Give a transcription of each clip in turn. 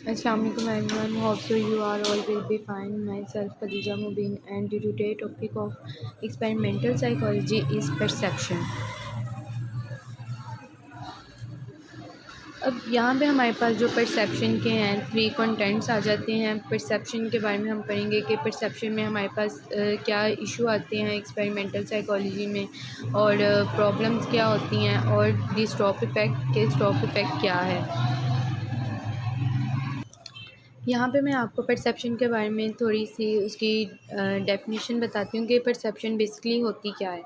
Assalamu alaikum everyone. Hope so you are all will be fine. Myself Khadija Mubin and the today topic of experimental psychology is perception. अब यहाँ पे हमारे पास जो perception के हैं three contents आ जाते हैं। परसेप्शन के बारे में हम पढ़ेंगे कि परसेप्शन में हमारे पास क्या इशू आते हैं एक्सपेरिमेंटल साइकोलॉजी में, और प्रॉब्लम्स क्या होती हैं, और दी स्टॉप इफ़ेक्ट के स्टॉप इफ़ेक्ट क्या है। यहाँ पे मैं आपको परसेप्शन के बारे में थोड़ी सी उसकी डेफिनेशन बताती हूँ कि परसेप्शन बेसिकली होती क्या है।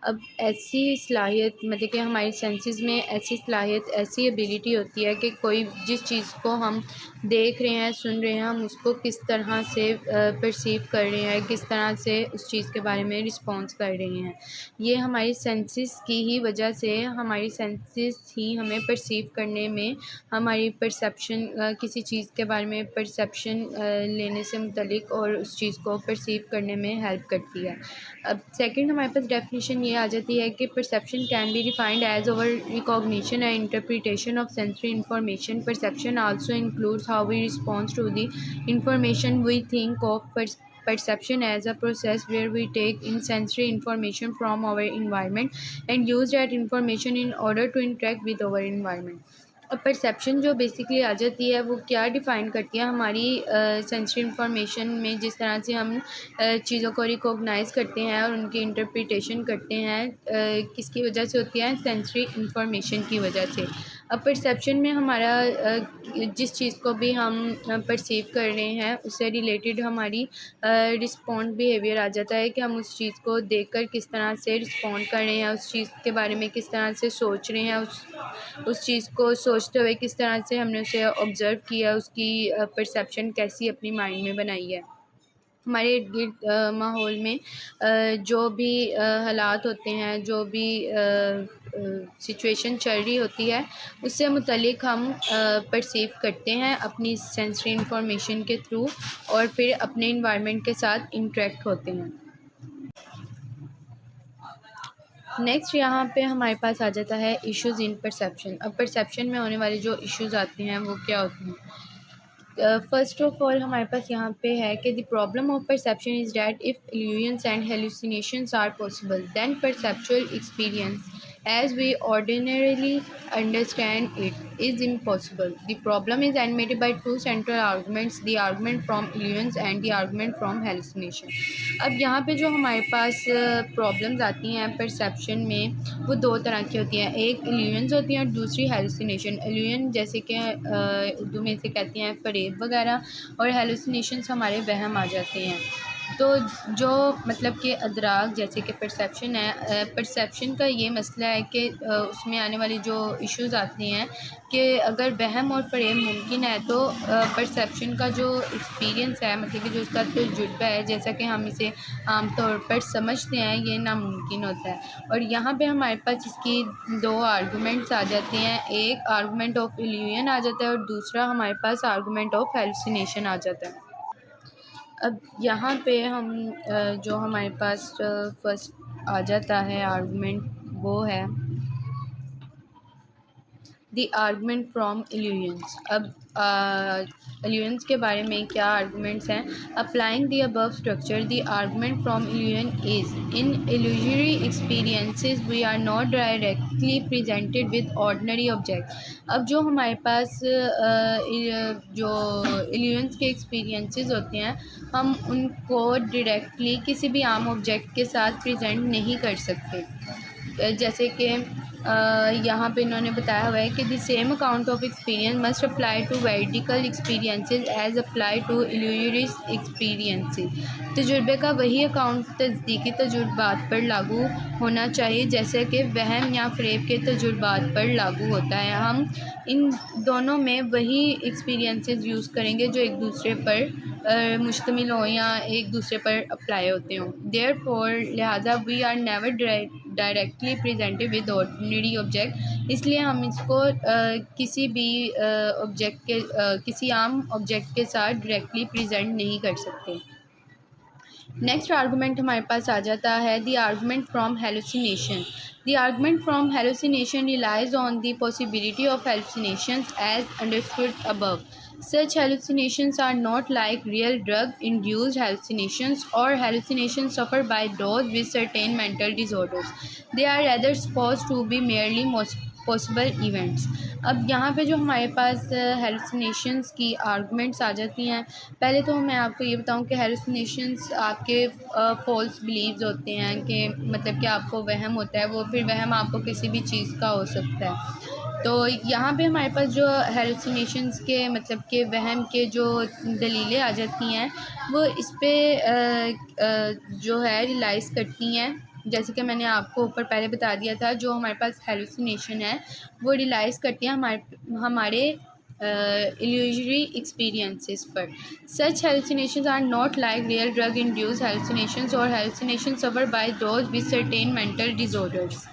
अब ऐसी सलाहियत मतलब कि हमारी सेंसेस में ऐसी सलाहियत, ऐसी एबिलिटी होती है कि कोई जिस चीज़ को हम देख रहे हैं, सुन रहे हैं, हम उसको किस तरह से परसीव कर रहे हैं, किस तरह से उस चीज़ के बारे में रिस्पॉन्स कर रहे हैं। ये हमारी सेंसेस की ही वजह से, हमारी सेंसेस ही हमें परसीव करने में, हमारी परसेप्शन किसी चीज़ के बारे में परसेप्शन लेने से मुतलिक और उस चीज़ को परसीव करने में हेल्प करती है। अब सेकंड हमारे पास डेफिनेशन ये आ जाती है कि perception can be defined as our recognition and interpretation of sensory information. Perception also includes how we respond to the information we think of. Perception as a process where we take in sensory information from our environment and use that information in order to interact with our environment. और perception जो basically आ जाती है वो क्या define करती है हमारी sensory information में, जिस तरह से हम चीज़ों को रिकॉग्नाइज़ करते हैं और उनकी इंटरप्रिटेशन करते हैं, किसकी वजह से होती है, सेंसरी इंफॉर्मेशन की वजह से। अब परसेप्शन में हमारा जिस चीज़ को भी हम परसीव कर रहे हैं उससे रिलेटेड हमारी रिस्पॉन्ड बिहेवियर आ जाता है कि हम उस चीज़ को देखकर किस तरह से रिस्पॉन्ड कर रहे हैं, उस चीज़ के बारे में किस तरह से सोच रहे हैं, उस चीज़ को सोचते हुए किस तरह से हमने उसे ऑब्ज़र्व किया, उसकी परसेप्शन कैसी अपनी माइंड में बनाई है। हमारे इर्द-गिर्द माहौल में जो भी हालात होते हैं, जो भी सिचुएशन चल रही होती है, उससे मुतल्लिक हम परसीव करते हैं अपनी सेंसरी इंफॉर्मेशन के थ्रू, और फिर अपने एनवायरनमेंट के साथ इंटरेक्ट होते हैं। नेक्स्ट यहाँ पे हमारे पास आ जाता है इश्यूज़ इन परसेप्शन। अब परसेप्शन में होने वाले जो इश्यूज़ आते हैं वो क्या होते हैं। फर्स्ट ऑफ ऑल हमारे पास यहाँ पे है कि the problem of perception is that if illusions and hallucinations are possible then perceptual experience as we ordinarily understand it is impossible. The problem is animated by two central arguments, the argument from illusions and the argument from hallucination. अब यहाँ पे जो हमारे पास problems आती हैं perception में वो दो तरह की होती हैं, एक इल्यूजन्स होती हैं और दूसरी हेलुसिनेशन। इल्यूजन जैसे कि उर्दू में इसे कहती हैं फ़रेब वगैरह, और हेलुसिनेशंस हमारे वहम आ जाते हैं। तो जो मतलब कि अदराक जैसे कि परसेप्शन है, परसेप्शन का ये मसला है कि उसमें आने वाली जो इश्यूज़ आते हैं कि अगर वहम और फ़रेब मुमकिन है तो परसेप्शन का जो एक्सपीरियंस है, मतलब कि जो उसका तजुर्बा है, जैसा कि हम इसे आम तौर पर समझते हैं, ये नामुमकिन होता है। और यहाँ पे हमारे पास इसकी दो आर्गूमेंट्स आ जाते हैं, एक आर्गूमेंट ऑफ इल्यूजन आ जाता है और दूसरा हमारे पास आर्गूमेंट ऑफ हेलुसिनेशन आ जाता है। अब यहाँ पे हम जो हमारे पास फर्स्ट आ जाता है आर्गुमेंट, वो है द आर्गुमेंट फ्रॉम इल्यूजन्स। अब इल्यूजन्स के बारे में क्या आर्गुमेंट्स हैं। Applying the above structure the argument from illusion is in illusory experiences we are not directly presented with ordinary object. अब जो हमारे पास जो इल्यूजन्स के एक्सपीरियंसेस होते हैं, हम उनको डायरेक्टली किसी भी आम ऑब्जेक्ट के साथ प्रेजेंट नहीं कर सकते। जैसे कि यहाँ पे इन्होंने बताया हुआ है कि the same account of experience must apply to veridical experiences as apply to illusory experiences. तजुर्बे का वही अकाउंट तस्दीकी तजुर्बात पर लागू होना चाहिए जैसे कि वहम या फ़रेब के तजुर्बात पर लागू होता है। हम इन दोनों में वही एक्सपीरियंसेस यूज़ करेंगे जो एक दूसरे पर मुश्तमिल हों या एक दूसरे पर अप्लाई होते हों। देयरफॉर लिहाजा we are never directly presented with ordinary object, इसलिए हम इसको किसी भी ऑब्जेक्ट के किसी आम ऑब्जेक्ट के साथ डायरेक्टली प्रेजेंट नहीं कर सकते। नेक्स्ट आर्गूमेंट हमारे पास आ जाता है the argument from hallucination. The argument from hallucination relies on the possibility of hallucinations as understood above. Such hallucinations are not like real drug-induced hallucinations or hallucinations suffered by those with certain mental disorders. They are rather supposed to be merely possible events. अब यहाँ पे जो हमारे पास hallucinations की arguments आ जाती हैं। पहले तो मैं आपको ये बताऊँ कि हेलुसिनेशंस आपके फॉल्स बिलीव्स होते हैं कि मतलब कि आपको वहम होता है, वो फिर वहम आपको किसी भी चीज़ का हो सकता है। तो यहाँ पे हमारे पास जो हेलुसिनेशंस के मतलब के वहम के जो दलीलें आ जाती हैं वो इस पे जो है रिलाइज़ करती हैं। जैसे कि मैंने आपको ऊपर पहले बता दिया था, जो हमारे पास हेलुसिनेशन है वो रिलाइज़ करती हैं हमारे इल्यूजरी एक्सपीरियंसेस पर। Such hallucinations are not like real drug induced hallucinations और hallucinations suffered by those with certain mental disorders.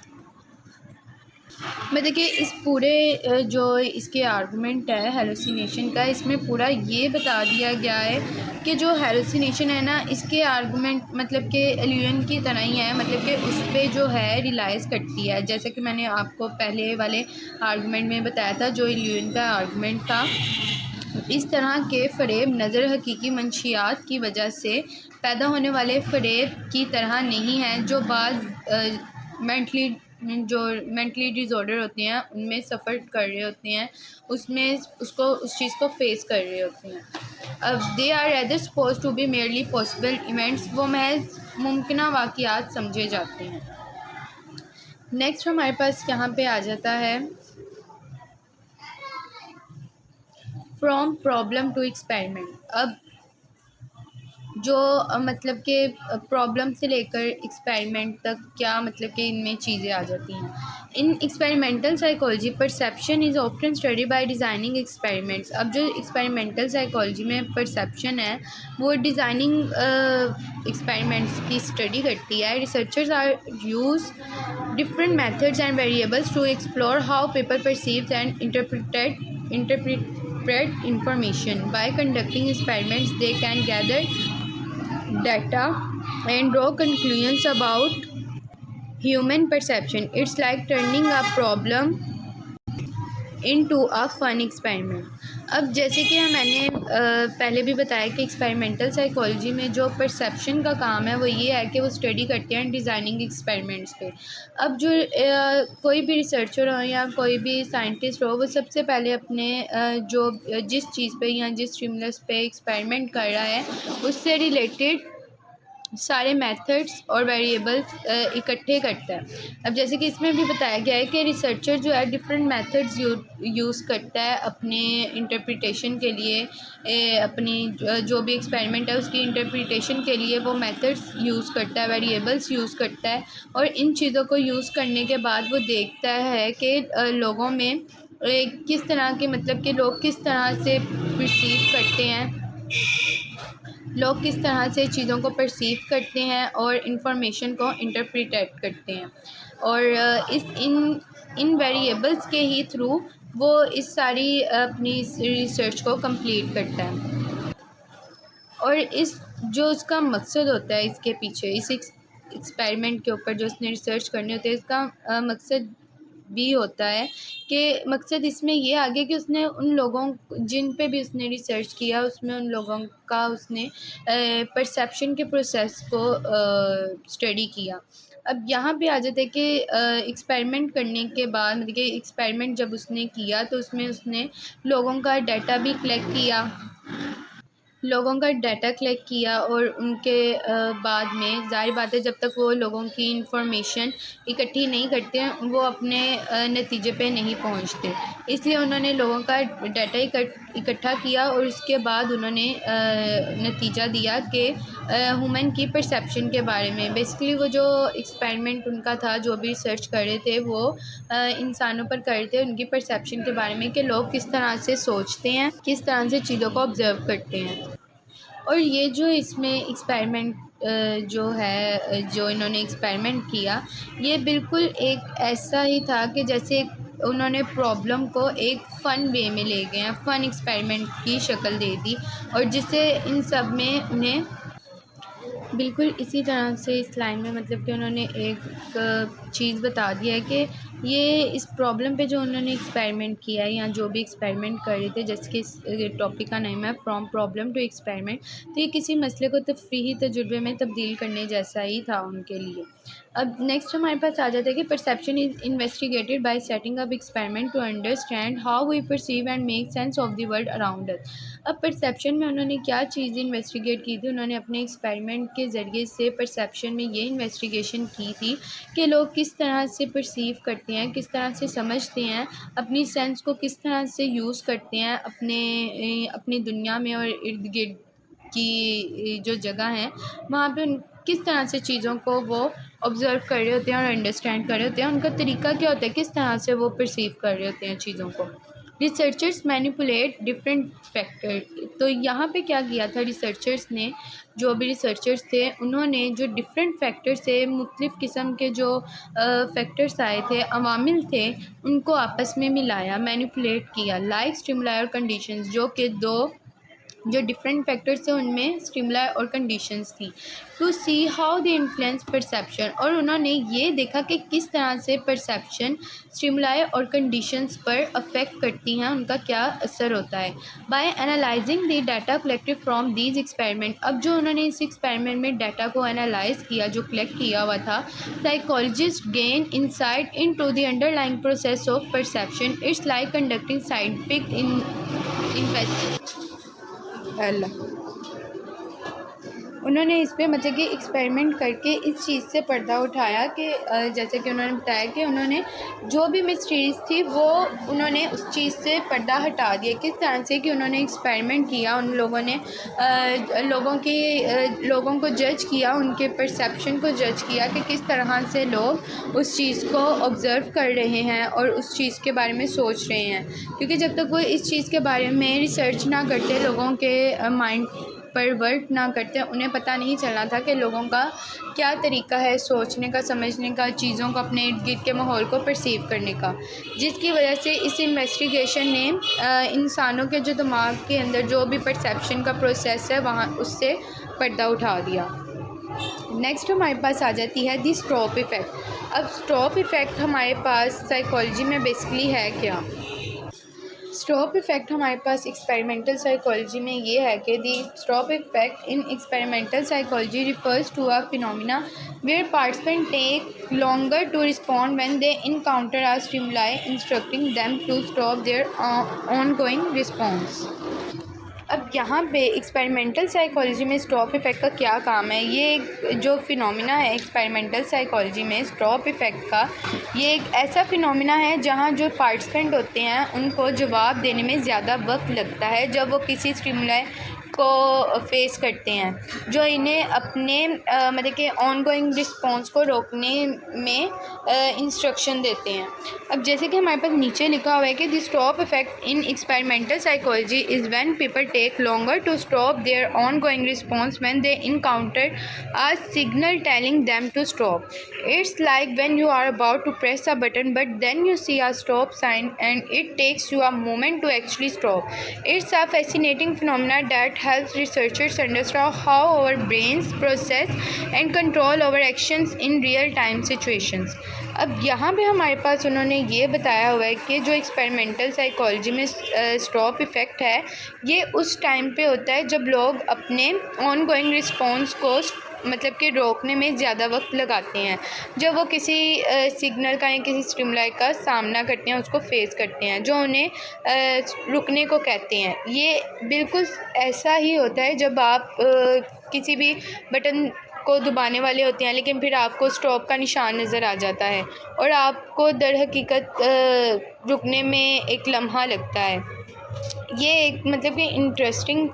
मैं देखिए इस पूरे जो इसके आर्गूमेंट है हेलुसिनेशन का, इसमें पूरा ये बता दिया गया है कि जो हेलुसिनेशन है ना, इसके आर्गूमेंट मतलब कि इल्यूजन की तरह ही है, मतलब कि उस पर जो है रिलाइज़ करती है। जैसे कि मैंने आपको पहले वाले आर्गूमेंट में बताया था, जो इल्यूजन का आर्गूमेंट था। इस तरह के फ़रेब नज़र हकीकी मंशियात की वजह से पैदा होने वाले फ़रेब की तरह नहीं हैं, जो मेंटली डिसऑर्डर होते हैं उनमें सफ़र कर रहे होते हैं, उसमें उस चीज़ को फेस कर रहे होते हैं। अब they are rather suppose to be merely possible events, वो महज मुमकिन वाक़ियात समझे जाते हैं। नेक्स्ट हमारे पास यहाँ पे आ जाता है फ्रॉम प्रॉब्लम टू एक्सपेरिमेंट। अब जो मतलब कि प्रॉब्लम से लेकर एक्सपेरिमेंट तक क्या मतलब कि इनमें चीज़ें आ जाती हैं। इन experimental psychology perception is often study bye designing experiments. अब जो एक्सपेरिमेंटल साइकोलॉजी में परसेप्शन है वो डिज़ाइनिंग एक्सपेरिमेंट्स की स्टडी करती है। Researchers are use different methods and variables to explore how people perceive and interpret information. By conducting experiments, they can gather data and draw conclusions about human perception. It's like turning a problem into a fun experiment. अब जैसे कि मैंने पहले भी बताया कि experimental psychology में जो परसेप्शन का काम है वो ये है कि वो स्टडी करते हैं डिज़ाइनिंग एक्सपेरिमेंट्स पे। अब जो कोई भी रिसर्चर हो या कोई भी साइंटिस्ट हो, वो सबसे पहले अपने जो जिस चीज़ पे या जिस स्टिमुलस पे एक्सपेरिमेंट कर रहा है उससे रिलेटेड सारे मेथड्स और वेरिएबल्स इकट्ठे करता है। अब जैसे कि इसमें भी बताया गया है कि रिसर्चर जो है डिफरेंट मेथड्स यूज़ करता है अपने इंटरप्रिटेशन के लिए, अपनी जो भी एक्सपेरिमेंट है उसकी इंटरप्रिटेशन के लिए वो मेथड्स यूज़ करता है, वेरिएबल्स यूज़ करता है। और इन चीज़ों को यूज़ करने के बाद वो देखता है कि लोगों में किस तरह के मतलब कि लोग किस तरह से परसीव करते हैं, लोग किस तरह से चीज़ों को परसीव करते हैं और इंफॉर्मेशन को इंटरप्रिटेट करते हैं। और इन वेरिएबल्स के ही थ्रू वो इस सारी अपनी रिसर्च को कंप्लीट करता है। और इस जो उसका मकसद होता है इसके पीछे, इस एक्सपेरिमेंट के ऊपर जो उसने रिसर्च करनी होती है, इसका मकसद भी होता है कि मकसद इसमें ये आ गया कि उसने उन लोगों जिन पे भी उसने रिसर्च किया उसमें उन लोगों का उसने परसेप्शन के प्रोसेस को स्टडी किया। अब यहाँ पे आ जाता है कि एक्सपेरिमेंट करने के बाद मतलब कि एक्सपेरिमेंट जब उसने किया तो उसमें उसने लोगों का डाटा भी कलेक्ट किया और उनके बाद में ज़ाहिर बात है जब तक वो लोगों की इंफॉर्मेशन इकट्ठी नहीं करते हैं वो अपने नतीजे पे नहीं पहुंचते। इसलिए उन्होंने लोगों का डाटा इकट्ठा किया और उसके बाद उन्होंने नतीजा दिया कि ह्यूमन की परसेप्शन के बारे में। बेसिकली वो जो एक्सपेरिमेंट उनका था, जो भी रिसर्च कर रहे थे वो इंसानों पर कर रहे थे, उनकी परसेप्शन के बारे में कि लोग किस तरह से सोचते हैं, किस तरह से चीज़ों को ऑब्ज़र्व करते हैं। और ये जो इसमें एक्सपेरिमेंट जो है जो इन्होंने एक्सपेरिमेंट किया, ये बिल्कुल एक ऐसा ही था कि जैसे उन्होंने प्रॉब्लम को एक फ़न वे में ले गए हैं, फ़न एक्सपेरिमेंट की शक्ल दे दी और जिससे इन सब में उन्हें बिल्कुल इसी तरह से इस लाइन में मतलब कि उन्होंने एक चीज़ बता दिया है कि ये इस प्रॉब्लम पे जो उन्होंने एक्सपेरिमेंट किया है या जो भी एक्सपेरिमेंट कर रहे थे, जैसे कि इस टॉपिक का नेम है फ्रॉम प्रॉब्लम टू एक्सपेरिमेंट, तो ये किसी मसले को तफरीही तजुर्बे में तब्दील करने जैसा ही था उनके लिए। अब नेक्स्ट हमारे पास आ जाता है कि perception is investigated by setting up experiment to understand how we perceive and make sense of the world around us. अब परसेप्शन में उन्होंने क्या चीज़ इन्वेस्टिगेट की थी, उन्होंने अपने एक्सपेरिमेंट के ज़रिए से परसेप्शन में ये इन्वेस्टिगेशन की थी कि लोग किस तरह से परसीव करते हैं, किस तरह से समझते हैं, अपनी सेंस को किस तरह से यूज़ करते हैं अपनी दुनिया में और इर्द गिर्द की जो जगह है वहाँ पे किस तरह से चीज़ों को वो ऑब्ज़र्व कर रहे होते हैं और अंडरस्टैंड कर रहे होते हैं, उनका तरीका क्या होता है, किस तरह से वो परसीव कर रहे होते हैं चीज़ों को। रिसर्चर्स मैनिपुलेट डिफरेंट फैक्टर, तो यहाँ पे क्या किया था रिसर्चर्स ने, जो भी रिसर्चर्स थे उन्होंने जो डिफरेंट फैक्टर्स थे, मुख्तलिफ़ किस्म के जो फैक्टर्स आए थे, अवामिल थे, उनको आपस में मिलाया, मैनिपुलेट किया, लाइक स्टिमुलाई और कंडीशंस, जो कि दो जो डिफरेंट फैक्टर्स थे उनमें स्टिमुलाई और कंडीशंस थी, to see how the influence perception, और उन्होंने ये देखा कि किस तरह से परसेप्शन स्टिमुलाई और कंडीशंस पर अफेक्ट करती हैं, उनका क्या असर होता है। By analysing the data collected from these experiment, अब जो उन्होंने इस एक्सपेरिमेंट में डाटा को एनालाइज किया, जो कलेक्ट किया हुआ था, psychologist gain insight into the underlying process of perception, it's like conducting scientific investigation. उन्होंने इस पे मतलब कि एक्सपेरिमेंट करके इस चीज़ से पर्दा उठाया कि जैसे कि उन्होंने बताया कि उन्होंने जो भी मिस्ट्रीज़ थी वो उन्होंने उस चीज़ से पर्दा हटा दिया, किस तरह से कि उन्होंने एक्सपेरिमेंट किया, उन लोगों ने लोगों को जज किया, उनके परसेप्शन को जज किया कि किस तरह से लोग उस चीज़ को ऑब्ज़र्व कर रहे हैं और उस चीज़ के बारे में सोच रहे हैं, क्योंकि जब तक वो इस चीज़ के बारे में रिसर्च ना करते, लोगों के माइंड पर वर्क ना करते, उन्हें पता नहीं चलना था कि लोगों का क्या तरीका है सोचने का, समझने का, चीज़ों को अपने इर्द गिर्द के माहौल को परसीव करने का, जिसकी वजह से इस इन्वेस्टिगेशन ने इंसानों के जो दिमाग के अंदर जो भी परसेप्शन का प्रोसेस है वहाँ उससे पर्दा उठा दिया। नेक्स्ट हमारे पास आ जाती है दी स्टॉप इफ़ेक्ट। अब स्टॉप इफ़ेक्ट हमारे पास साइकोलॉजी में बेसिकली है क्या। स्टॉप इफ़ेक्ट हमारे पास एक्सपेरिमेंटल साइकोलॉजी में ये है कि the Stroop effect in experimental psychology refers to a phenomena where participant take longer to respond when they encounter a stimuli instructing them to stop their ongoing response। अब यहाँ पे experimental psychology में stop effect का क्या काम है, ये जो फिनोमिना है एक्सपेरिमेंटल साइकोलॉजी में स्टॉप इफ़ेक्ट का, ये एक ऐसा फिनोमिना है जहाँ जो पार्टिसिपेंट होते हैं उनको जवाब देने में ज़्यादा वक्त लगता है जब वो किसी स्टिमुलाई को फेस करते हैं, जो इन्हें अपने मतलब कि ऑन गोइंग रिस्पॉन्स को रोकने में इंस्ट्रक्शन देते हैं। अब जैसे कि हमारे पास नीचे लिखा हुआ है कि the stop effect in experimental psychology is when people take longer to stop their ongoing response when they encounter a signal telling them to stop. It's like when you are about to press a button but then you see a stop sign and it takes you a moment to actually stop. It's a fascinating phenomena that helps researchers understand how our brains process and control our actions in real time situations। अब यहाँ पे हमारे पास उन्होंने ये बताया हुआ है कि जो एक्सपेरिमेंटल साइकोलॉजी में स्टॉप इफ़ेक्ट है, ये उस टाइम पे होता है जब लोग अपने ऑन गोइंग रिस्पॉन्स को मतलब कि रोकने में ज़्यादा वक्त लगाते हैं, जब वो किसी सिग्नल का या किसी स्टिमुलाई का सामना करते हैं, उसको फेस करते हैं, जो उन्हें रुकने को कहते हैं। ये बिल्कुल ऐसा ही होता है जब आप किसी भी बटन को दबाने वाले होते हैं लेकिन फिर आपको स्टॉप का निशान नज़र आ जाता है और आपको दर हकीकत रुकने में एक लम्हा लगता है। ये एक मतलब कि इंटरेस्टिंग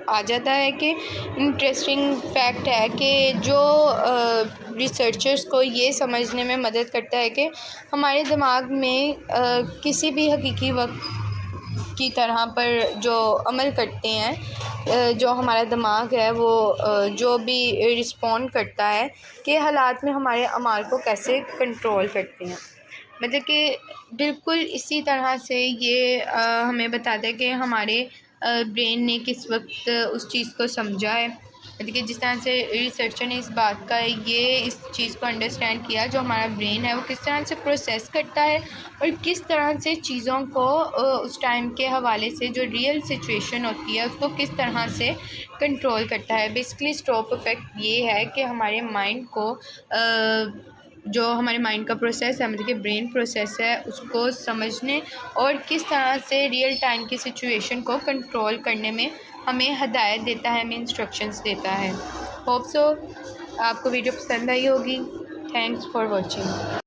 आ जाता है कि इंटरेस्टिंग फैक्ट है कि जो रिसर्चर्स को ये समझने में मदद करता है कि हमारे दिमाग में किसी भी हकीकी वक्त की तरह पर जो अमल करते हैं, जो हमारा दिमाग है वो जो भी रिस्पॉन्ड करता है कि हालात में हमारे अमाल को कैसे कंट्रोल करते हैं। मतलब कि बिल्कुल इसी तरह से ये हमें बताता है कि हमारे ब्रेन ने किस वक्त उस चीज़ को समझा है मतलब कि जिस तरह से रिसर्चर ने इस बात का इस चीज़ को अंडरस्टैंड किया, जो हमारा ब्रेन है वो किस तरह से प्रोसेस करता है और किस तरह से चीज़ों को उस टाइम के हवाले से जो रियल सिचुएशन होती है उसको किस तरह से कंट्रोल करता है। बेसिकली स्टॉप इफ़ेक्ट ये है कि हमारे माइंड को जो हमारे माइंड का प्रोसेस है, मतलब कि ब्रेन प्रोसेस है, उसको समझने और किस तरह से रियल टाइम की सिचुएशन को कंट्रोल करने में हमें हदायत देता है, हमें इंस्ट्रक्शंस देता है। होप सो आपको वीडियो पसंद आई होगी। Thanks for watching.